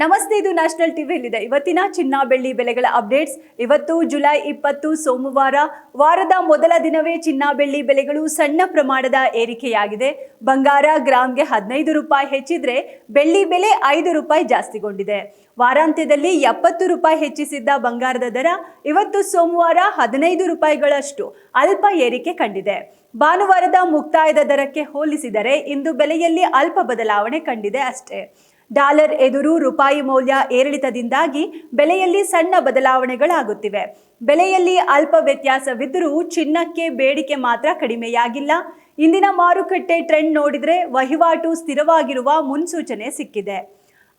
ನಮಸ್ತೆ, ಇದು national TV ಇಲ್ಲಿದೆ. ಇವತ್ತಿನ ಚಿನ್ನ ಬೆಳ್ಳಿ ಬೆಲೆಗಳ ಅಪ್ಡೇಟ್ಸ್. ಇವತ್ತು ಜುಲೈ 20 ಸೋಮವಾರ. ವಾರದ ಮೊದಲ ದಿನವೇ ಚಿನ್ನ ಬೆಳ್ಳಿ ಬೆಲೆಗಳು ಸಣ್ಣ ಪ್ರಮಾಣದ ಏರಿಕೆಯಾಗಿದೆ. ಬಂಗಾರ ಗ್ರಾಮ್ಗೆ 15 ರೂಪಾಯಿ ಹೆಚ್ಚಿದ್ರೆ ಬೆಳ್ಳಿ ಬೆಲೆ 5 ರೂಪಾಯಿ ಜಾಸ್ತಿಗೊಂಡಿದೆ. ವಾರಾಂತ್ಯದಲ್ಲಿ 70 ರೂಪಾಯಿ ಹೆಚ್ಚಿಸಿದ್ದ ಬಂಗಾರದ ದರ ಇವತ್ತು ಸೋಮವಾರ 15 ರೂಪಾಯಿಗಳಷ್ಟು ಅಲ್ಪ ಏರಿಕೆ ಕಂಡಿದೆ. ಭಾನುವಾರದ ಮುಕ್ತಾಯದ ದರಕ್ಕೆ ಹೋಲಿಸಿದರೆ ಇಂದು ಬೆಲೆಯಲ್ಲಿ ಅಲ್ಪ ಬದಲಾವಣೆ ಕಂಡಿದೆ ಅಷ್ಟೇ. ಡಾಲರ್ ಎದುರು ರೂಪಾಯಿ ಮೌಲ್ಯ ಏರಿಳಿತದಿಂದಾಗಿ ಬೆಲೆಯಲ್ಲಿ ಸಣ್ಣ ಬದಲಾವಣೆಗಳಾಗುತ್ತಿವೆ. ಬೆಲೆಯಲ್ಲಿ ಅಲ್ಪ ವ್ಯತ್ಯಾಸವಿದ್ದರೂ ಚಿನ್ನಕ್ಕೆ ಬೇಡಿಕೆ ಮಾತ್ರ ಕಡಿಮೆಯಾಗಿಲ್ಲ. ಇಂದಿನ ಮಾರುಕಟ್ಟೆ ಟ್ರೆಂಡ್ ನೋಡಿದ್ರೆ ವಹಿವಾಟು ಸ್ಥಿರವಾಗಿರುವ ಮುನ್ಸೂಚನೆ ಸಿಕ್ಕಿದೆ.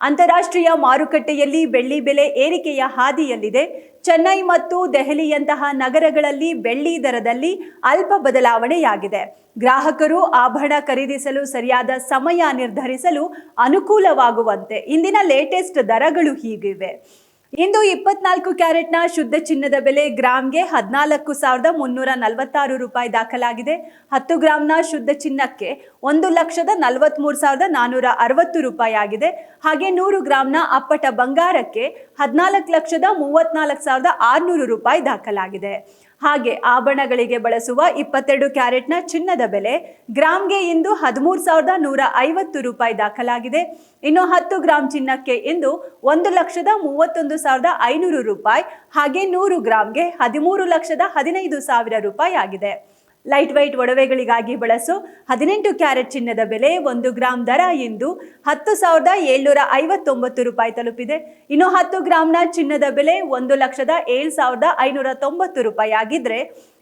ಅಂತಾರಾಷ್ಟ್ರೀಯ ಮಾರುಕಟ್ಟೆಯಲ್ಲಿ ಬೆಳ್ಳಿ ಬೆಲೆ ಏರಿಕೆಯ ಹಾದಿಯಲ್ಲಿದೆ. ಚೆನ್ನೈ ಮತ್ತು ದೆಹಲಿಯಂತಹ ನಗರಗಳಲ್ಲಿ ಬೆಳ್ಳಿ ದರದಲ್ಲಿ ಅಲ್ಪ ಬದಲಾವಣೆಯಾಗಿದೆ. ಗ್ರಾಹಕರು ಆಭರಣ ಖರೀದಿಸಲು ಸರಿಯಾದ ಸಮಯ ನಿರ್ಧರಿಸಲು ಅನುಕೂಲವಾಗುವಂತೆ ಇಂದಿನ ಲೇಟೆಸ್ಟ್ ದರಗಳು ಹೀಗಿವೆ. ಇಂದು 24 ಕ್ಯಾರೆಟ್ನ ಶುದ್ಧ ಚಿನ್ನದ ಬೆಲೆ ಗ್ರಾಮ್ಗೆ 14,346 ರೂಪಾಯಿ ದಾಖಲಾಗಿದೆ. 10 ಗ್ರಾಂನ ಶುದ್ಧ ಚಿನ್ನಕ್ಕೆ 1,43,460 ರೂಪಾಯಿ ಆಗಿದೆ. ಹಾಗೆ 100 ಗ್ರಾಂನ ಅಪ್ಪಟ ಬಂಗಾರಕ್ಕೆ 14,34,600 ರೂಪಾಯಿ ದಾಖಲಾಗಿದೆ. ಹಾಗೆ ಆಭರಣಗಳಿಗೆ ಬಳಸುವ 22 ಕ್ಯಾರೆಟ್ನ ಚಿನ್ನದ ಬೆಲೆ ಗ್ರಾಮ್ಗೆ ಇಂದು 13,150 ರೂಪಾಯಿ ದಾಖಲಾಗಿದೆ. ಇನ್ನು 10 ಗ್ರಾಂ ಚಿನ್ನಕ್ಕೆ ಇಂದು 1,31,500 ರೂಪಾಯಿ, ಹಾಗೆ 100 ಗ್ರಾಂಗೆ 13,15,000 ರೂಪಾಯಿ ಆಗಿದೆ. ಲೈಟ್ ವೈಟ್ ಒಡವೆಗಳಿಗಾಗಿ ಬಳಸೋ 18 ಕ್ಯಾರೆಟ್ ಚಿನ್ನದ ಬೆಲೆ 1 ಗ್ರಾಂ ದರ ಇಂದು 10,759 ರೂಪಾಯಿ ತಲುಪಿದೆ. ಇನ್ನು 10 ಗ್ರಾಂನ ಚಿನ್ನದ ಬೆಲೆ 1,07,590 ರೂಪಾಯಿ ಆಗಿದ್ರೆ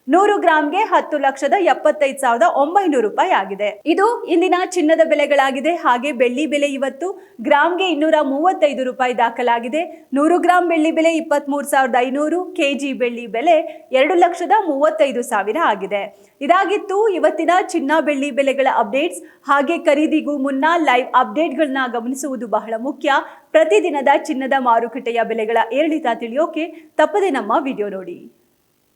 100 ಗ್ರಾಂಗೆ 10,75,900 ರೂಪಾಯಿ ಆಗಿದೆ. ಇದು ಇಂದಿನ ಚಿನ್ನದ ಬೆಲೆಗಳಾಗಿದೆ. ಹಾಗೆ ಬೆಳ್ಳಿ ಬೆಲೆ ಇವತ್ತು ಗ್ರಾಂಗೆ 235 ರೂಪಾಯಿ ದಾಖಲಾಗಿದೆ. 100 ಗ್ರಾಂ ಬೆಳ್ಳಿ ಬೆಲೆ 23,500, ಕೆಜಿ ಬೆಳ್ಳಿ ಬೆಲೆ 2,35,000 ಆಗಿದೆ. ಇದಾಗಿತ್ತು ಇವತ್ತಿನ ಚಿನ್ನ ಬೆಳ್ಳಿ ಬೆಲೆಗಳ ಅಪ್ಡೇಟ್ಸ್. ಹಾಗೆ ಖರೀದಿಗೂ ಮುನ್ನ ಲೈವ್ ಅಪ್ಡೇಟ್ಗಳನ್ನ ಗಮನಿಸುವುದು ಬಹಳ ಮುಖ್ಯ. ಪ್ರತಿದಿನದ ಚಿನ್ನದ ಮಾರುಕಟ್ಟೆಯ ಬೆಲೆಗಳ ಏರಿಳಿತ ತಿಳಿಯೋಕೆ ತಪ್ಪದೆ ನಮ್ಮ ವಿಡಿಯೋ ನೋಡಿ.